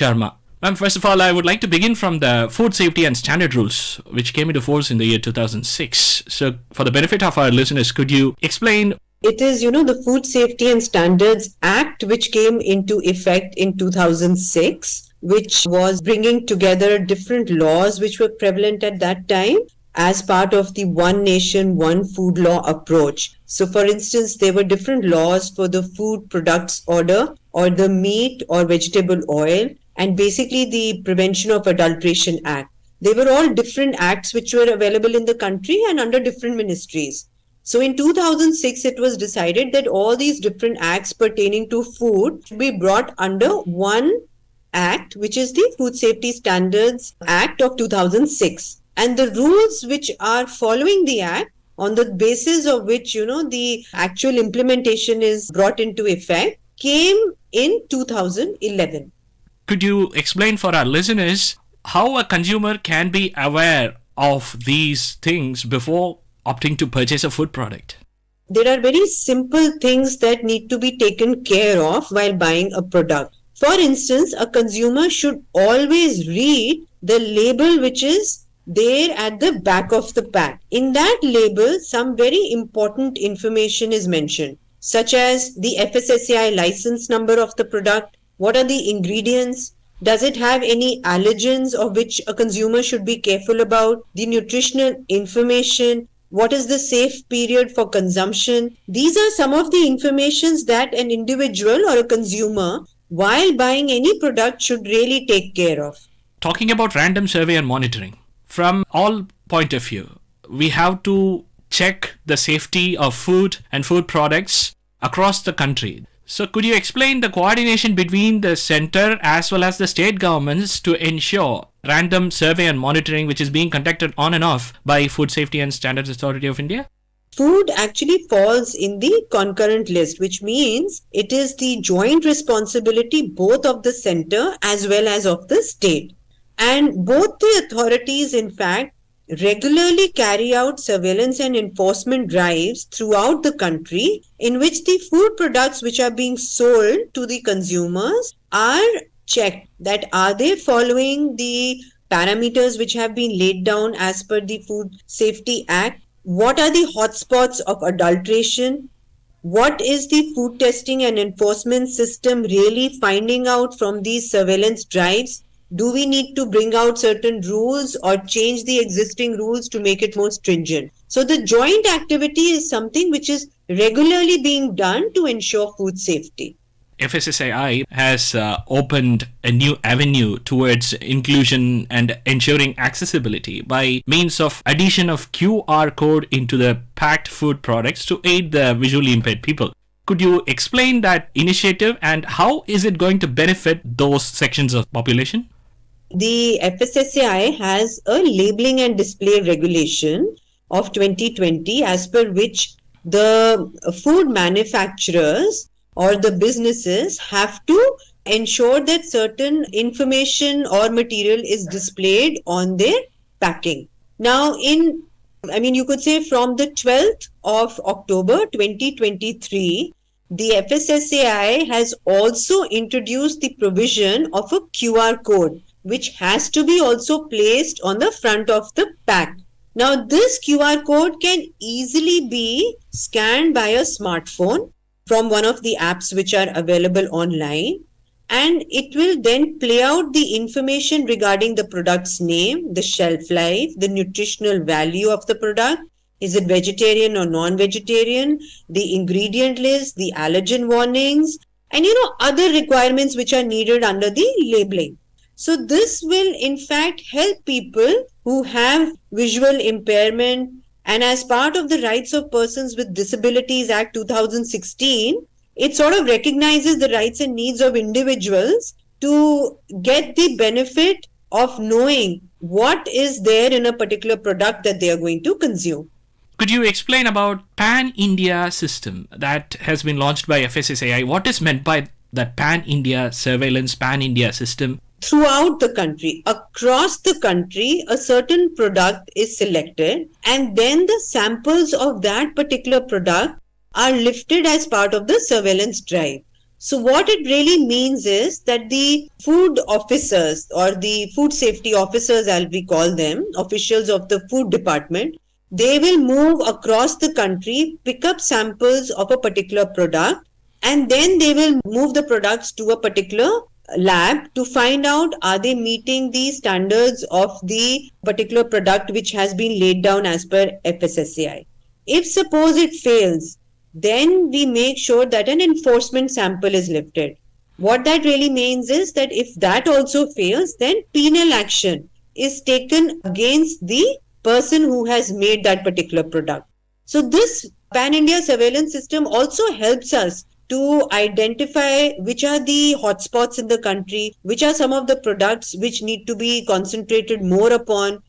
Sharma. Ma'am, first of all, I would like to begin from the Food Safety and Standard Rules, which came into force in the year 2006. So, for the benefit of our listeners, could you explain? It is, the Food Safety and Standards Act, which came into effect in 2006, which was bringing together different laws which were prevalent at that time as part of the One Nation, One Food law approach. So, for instance, there were different laws for the food products order or the meat or vegetable oil, and basically the Prevention of Adulteration Act. They were all different acts which were available in the country and under different ministries. So in 2006, it was decided that all these different acts pertaining to food should be brought under one act, which is the Food Safety Standards Act of 2006. And the rules which are following the act, on the basis of which, the actual implementation is brought into effect, came in 2011. Could you explain for our listeners how a consumer can be aware of these things before opting to purchase a food product? There are very simple things that need to be taken care of while buying a product. For instance, a consumer should always read the label which is there at the back of the pack. In that label, some very important information is mentioned, such as the FSSAI license number of the product. What are the ingredients? Does it have any allergens of which a consumer should be careful about? The nutritional information. What is the safe period for consumption? These are some of the informations that an individual or a consumer, while buying any product, should really take care of. Talking about random survey and monitoring, from all point of view, we have to check the safety of food and food products across the country. So could you explain the coordination between the center as well as the state governments to ensure random survey and monitoring which is being conducted on and off by Food Safety and Standards Authority of India? Food actually falls in the concurrent list, which means it is the joint responsibility both of the center as well as of the state. And both the authorities, in fact, regularly carry out surveillance and enforcement drives throughout the country in which the food products which are being sold to the consumers are checked, that are they following the parameters which have been laid down as per the Food Safety Act? What are the hotspots of adulteration? What is the food testing and enforcement system really finding out from these surveillance drives? Do we need to bring out certain rules or change the existing rules to make it more stringent? So the joint activity is something which is regularly being done to ensure food safety. FSSAI has opened a new avenue towards inclusion and ensuring accessibility by means of addition of QR code into the packed food products to aid the visually impaired people. Could you explain that initiative and how is it going to benefit those sections of population? The FSSAI has a labeling and display regulation of 2020 as per which the food manufacturers or the businesses have to ensure that certain information or material is displayed on their packing. Now, you could say from the 12th of October 2023, the FSSAI has also introduced the provision of a QR code, which has to be also placed on the front of the pack. Now, this QR code can easily be scanned by a smartphone from one of the apps which are available online, and it will then play out the information regarding the product's name, the shelf life, the nutritional value of the product, is it vegetarian or non-vegetarian, the ingredient list, the allergen warnings, and other requirements which are needed under the labeling. So this will in fact help people who have visual impairment, and as part of the Rights of Persons with Disabilities Act 2016, it sort of recognizes the rights and needs of individuals to get the benefit of knowing what is there in a particular product that they are going to consume. Could you explain about Pan-India system that has been launched by FSSAI? What is meant by that Pan-India surveillance, Pan-India system? Throughout the country, across the country, a certain product is selected and then the samples of that particular product are lifted as part of the surveillance drive. So what it really means is that the food officers or the food safety officers, as we call them, officials of the food department, they will move across the country, pick up samples of a particular product, and then they will move the products to a particular lab to find out are they meeting the standards of the particular product which has been laid down as per FSSAI. If suppose it fails, then we make sure that an enforcement sample is lifted. What that really means is that if that also fails, then penal action is taken against the person who has made that particular product. So this pan-India surveillance system also helps us to identify which are the hotspots in the country, which are some of the products which need to be concentrated more upon.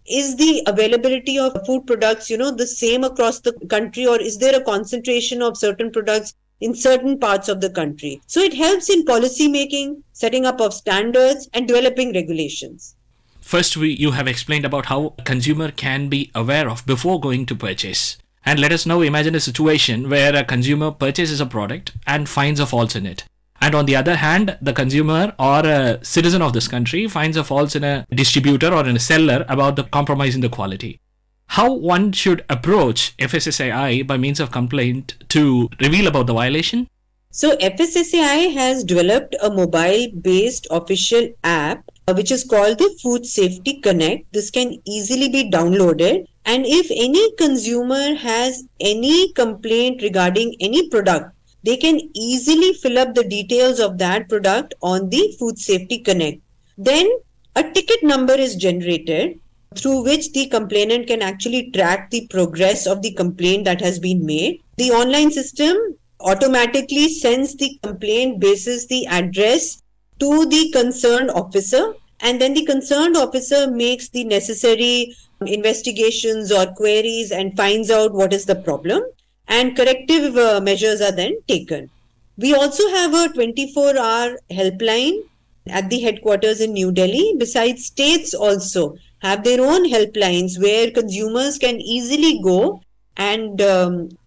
Is the availability of food products, the same across the country, or is there a concentration of certain products in certain parts of the country? So it helps in policy making, setting up of standards, and developing regulations. First, you have explained about how a consumer can be aware of before going to purchase. And let us now imagine a situation where a consumer purchases a product and finds a fault in it. And on the other hand, the consumer or a citizen of this country finds a fault in a distributor or in a seller about the compromise in the quality. How one should approach FSSAI by means of complaint to reveal about the violation? So FSSAI has developed a mobile-based official app which is called the Food Safety Connect. This can easily be downloaded, and if any consumer has any complaint regarding any product, they can easily fill up the details of that product on the Food Safety Connect. Then a ticket number is generated through which the complainant can actually track the progress of the complaint that has been made. The online system automatically sends the complaint basis the address to the concerned officer, and then the concerned officer makes the necessary investigations or queries and finds out what is the problem, and corrective measures are then taken. We also have a 24-hour helpline at the headquarters in New Delhi. Besides, states also have their own helplines where consumers can easily go and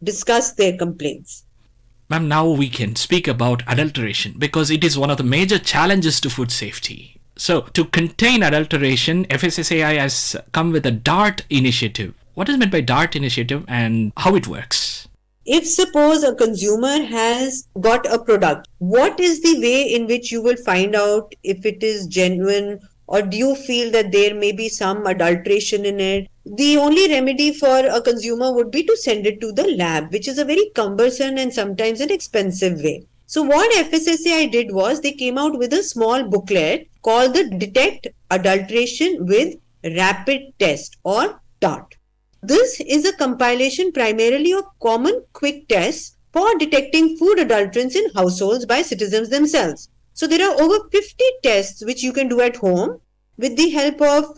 discuss their complaints. Ma'am, now we can speak about adulteration because it is one of the major challenges to food safety. So, to contain adulteration, FSSAI has come with a DART initiative. What is meant by DART initiative and how it works? If suppose a consumer has got a product, what is the way in which you will find out if it is genuine, or do you feel that there may be some adulteration in it? The only remedy for a consumer would be to send it to the lab, which is a very cumbersome and sometimes an expensive way. So what FSSAI did was they came out with a small booklet called the Detect Adulteration with Rapid Test, or DART. This is a compilation primarily of common quick tests for detecting food adulterants in households by citizens themselves. So there are over 50 tests which you can do at home with the help of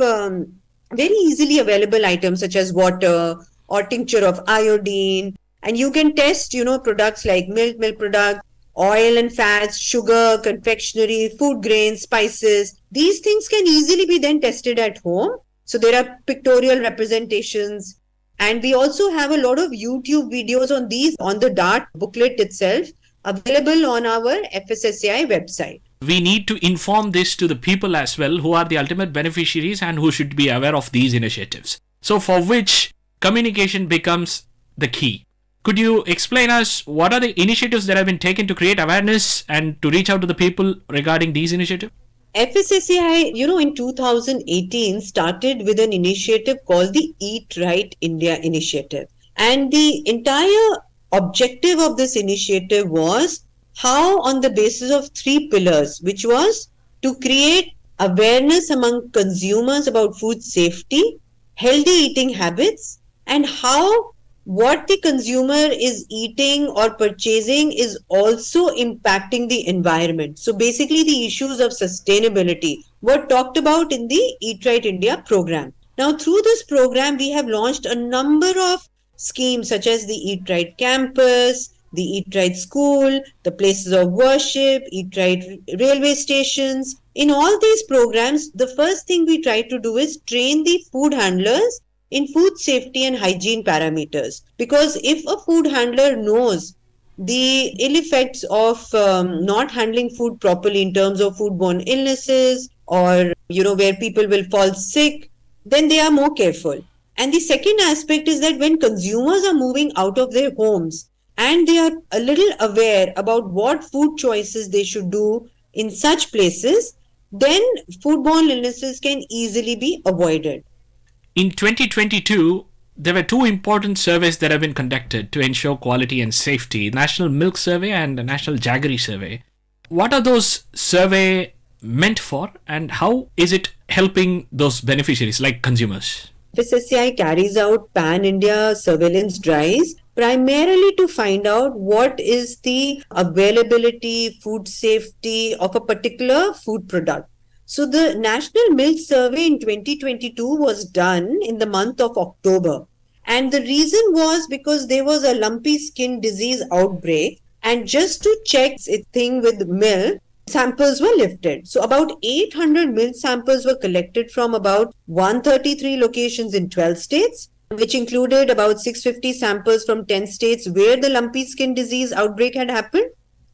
very easily available items such as water or tincture of iodine. And you can test, products like milk products, oil and fats, sugar, confectionery, food grains, spices. These things can easily be then tested at home. So there are pictorial representations, and we also have a lot of YouTube videos on these on the DART booklet itself, available on our FSSAI website. We need to inform this to the people as well who are the ultimate beneficiaries and who should be aware of these initiatives. So for which communication becomes the key. Could you explain us what are the initiatives that have been taken to create awareness and to reach out to the people regarding these initiatives? FSSAI, in 2018 started with an initiative called the Eat Right India initiative. And the entire objective of this initiative was how, on the basis of 3 pillars, which was to create awareness among consumers about food safety, healthy eating habits, and how what the consumer is eating or purchasing is also impacting the environment. So basically the issues of sustainability were talked about in the Eat Right India program. Now through this program, we have launched a number of schemes such as the Eat Right Campus, the Eat Right School, the Places of Worship, Eat Right Railway Stations. In all these programs, the first thing we try to do is train the food handlers in food safety and hygiene parameters. Because if a food handler knows the ill effects of not handling food properly in terms of foodborne illnesses, or where people will fall sick, then they are more careful. And the second aspect is that when consumers are moving out of their homes and they are a little aware about what food choices they should do in such places, then foodborne illnesses can easily be avoided. In 2022, there were two important surveys that have been conducted to ensure quality and safety, National Milk Survey and the National Jaggery Survey. What are those surveys meant for, and how is it helping those beneficiaries like consumers? FSSAI carries out pan-India surveillance drives primarily to find out what is the availability, food safety of a particular food product. So the National Milk Survey in 2022 was done in the month of October. And the reason was because there was a lumpy skin disease outbreak, and just to check a thing with milk, samples were lifted. So about 800 milk samples were collected from about 133 locations in 12 states, which included about 650 samples from 10 states where the lumpy skin disease outbreak had happened,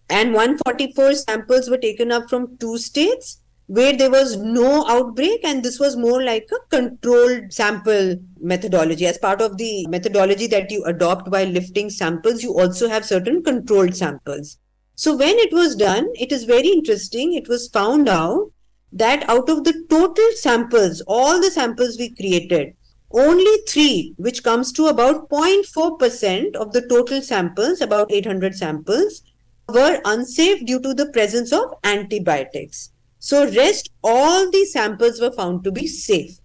and 144 samples were taken up from 2 states where there was no outbreak, and this was more like a controlled sample methodology. As part of the methodology that you adopt while lifting samples, you also have certain controlled samples. So when it was done, it is very interesting. It was found out that out of the total samples, all the samples we created, only 3, which comes to about 0.4% of the total samples, about 800 samples, were unsafe due to the presence of antibiotics. So rest all the samples were found to be safe.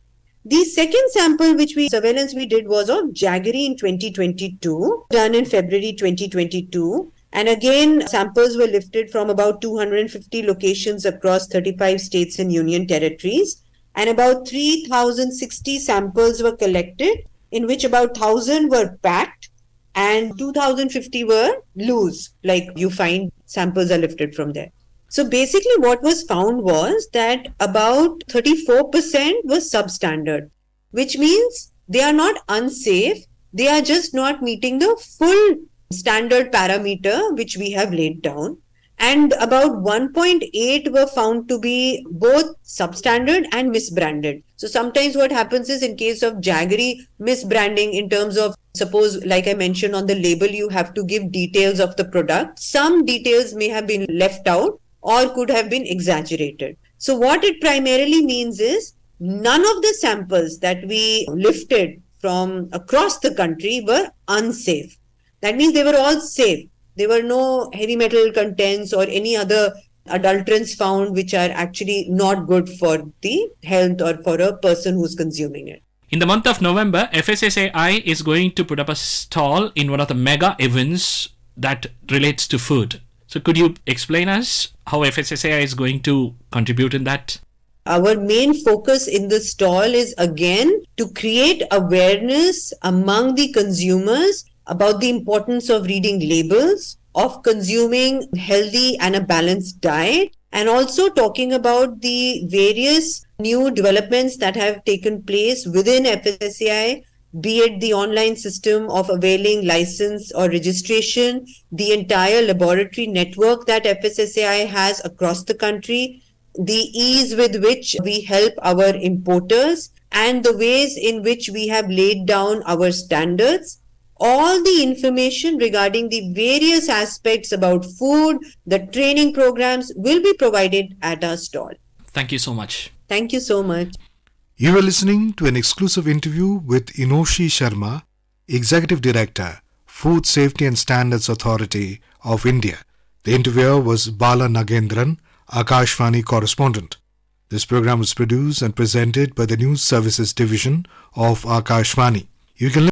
The second sample surveillance we did was of jaggery in 2022, done in February 2022. And again, samples were lifted from about 250 locations across 35 states and union territories. And about 3,060 samples were collected, in which about 1,000 were packed and 2,050 were loose, like you find samples are lifted from there. So basically what was found was that about 34% was substandard, which means they are not unsafe, they are just not meeting the full standard parameter which we have laid down. And about 1.8 were found to be both substandard and misbranded. So sometimes what happens is, in case of jaggery, misbranding in terms of, suppose like I mentioned on the label, you have to give details of the product. Some details may have been left out or could have been exaggerated. So what it primarily means is, none of the samples that we lifted from across the country were unsafe. That means they were all safe. There were no heavy metal contents or any other adulterants found which are actually not good for the health or for a person who's consuming it. In the month of November, FSSAI is going to put up a stall in one of the mega events that relates to food. So could you explain us how FSSAI is going to contribute in that? Our main focus in the stall is again to create awareness among the consumers about the importance of reading labels, of consuming healthy and a balanced diet, and also talking about the various new developments that have taken place within FSSAI, be it the online system of availing license or registration, the entire laboratory network that FSSAI has across the country, the ease with which we help our importers, and the ways in which we have laid down our standards. All the information regarding the various aspects about food, the training programs will be provided at our stall. Thank you so much. Thank you so much. You are listening to an exclusive interview with Inoshi Sharma, Executive Director, Food Safety and Standards Authority of India. The interviewer was Balanagendran, Akashvani Correspondent. This program was produced and presented by the News Services Division of Akashvani. You can